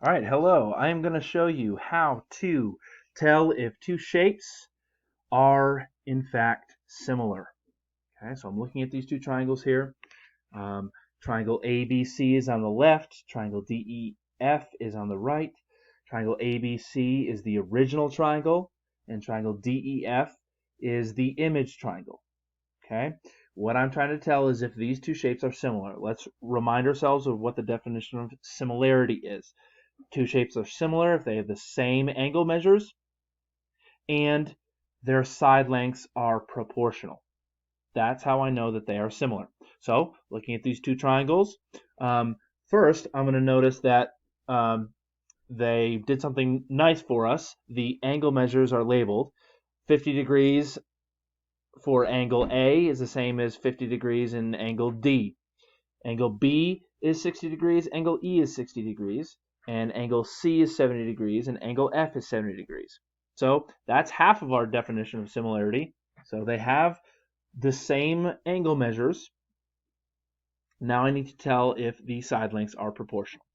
All right, hello. I am going to show you how to tell if two shapes are in fact similar. Okay, so I'm looking at these two triangles here. Um, Triangle ABC is on the left. Triangle DEF is on the right. Triangle ABC is the original triangle, and triangle DEF is the image triangle. Okay, what I'm trying to tell is if these two shapes are similar. Let's remind ourselves of what the definition of similarity is. Two shapes are similar if they have the same angle measures and their side lengths are proportional. That's how I know that they are similar. So, looking at these two triangles, first I'm going to notice that they did something nice for us. The angle measures are labeled. 50 degrees for angle A is the same as 50 degrees in angle D. Angle B is 60 degrees, angle E is 60 degrees, and angle C is 70 degrees, and angle F is 70 degrees. So that's half of our definition of similarity. So they have the same angle measures. Now I need to tell if the side lengths are proportional.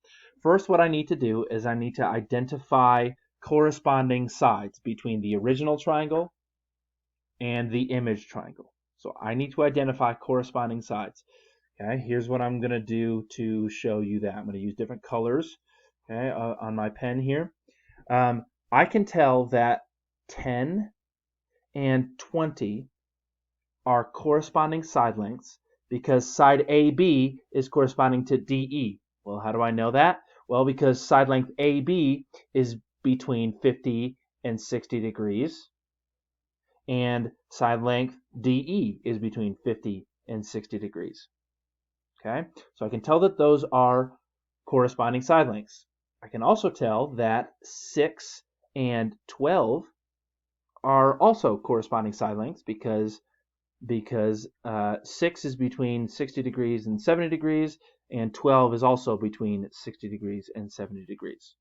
First, what I need to do is I need to identify corresponding sides between the original triangle and the image triangle. So I need to identify corresponding sides. Okay, here's what I'm going to do to show you that. I'm going to use different colors, okay, on my pen here. I can tell that 10 and 20 are corresponding side lengths because side AB is corresponding to DE. Well, how do I know that? Well, because side length AB is between 50 and 60 degrees, and side length DE is between 50 and 60 degrees. Okay, so I can tell that those are corresponding side lengths. I can also tell that 6 and 12 are also corresponding side lengths because 6 is between 60 degrees and 70 degrees, and 12 is also between 60 degrees and 70 degrees.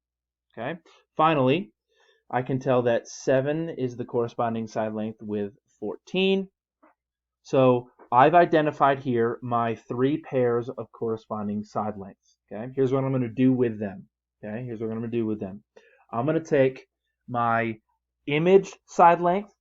Okay. Finally, I can tell that 7 is the corresponding side length with 14. So I've identified here my three pairs of corresponding side lengths. Okay, here's what I'm going to do with them. Okay, here's what I'm going to do with them. I'm going to take my image side length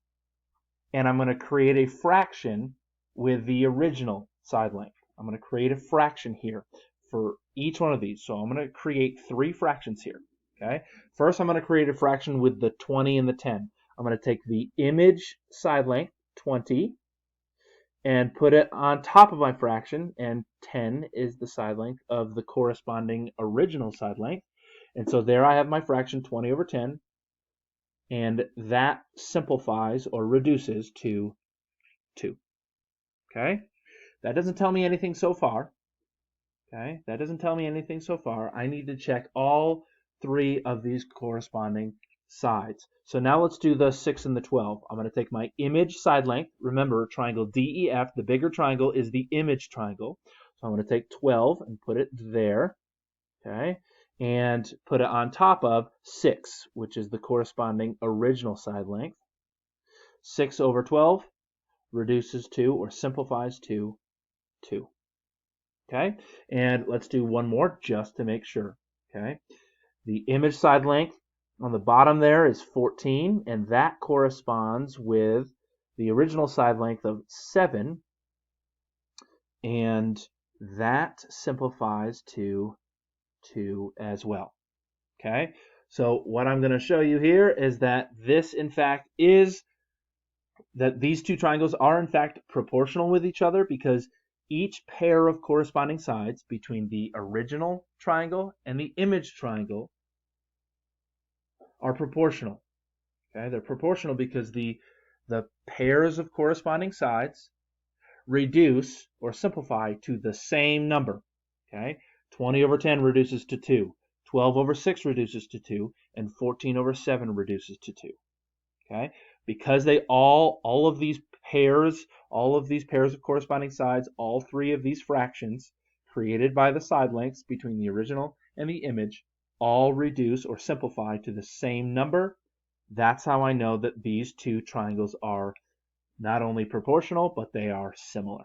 and I'm going to create a fraction with the original side length. I'm going to create a fraction here for each one of these. So I'm going to create three fractions here. Okay, first I'm going to create a fraction with the 20 and the 10. I'm going to take the image side length, 20, and put it on top of my fraction, and 10 is the side length of the corresponding original side length. And so there I have my fraction 20 over 10, and that simplifies or reduces to 2. Okay? That doesn't tell me anything so far. Okay? That doesn't tell me anything so far. I need to check all three of these corresponding sides. So now let's do the 6 and the 12. I'm going to take my image side length. Remember, triangle DEF, the bigger triangle is the image triangle. So I'm going to take 12 and put it there. Okay? And put it on top of 6, which is the corresponding original side length. 6 over 12 reduces to, or simplifies to, 2. Okay? And let's do one more just to make sure. Okay? The image side length on the bottom there is 14, and that corresponds with the original side length of 7, and that simplifies to 2 as well. Okay? So what I'm going to show you here is that this, in fact, is that these two triangles are, in fact, proportional with each other because each pair of corresponding sides between the original triangle and the image triangle are proportional. Okay, they're proportional because the pairs of corresponding sides reduce or simplify to the same number. Okay, 20 over 10 reduces to 2, 12 over 6 reduces to 2, and 14 over 7 reduces to 2. Okay, because they all of these pairs of corresponding sides, all three of these fractions created by the side lengths between the original and the image all reduce or simplify to the same number. That's how I know that these two triangles are not only proportional, but they are similar.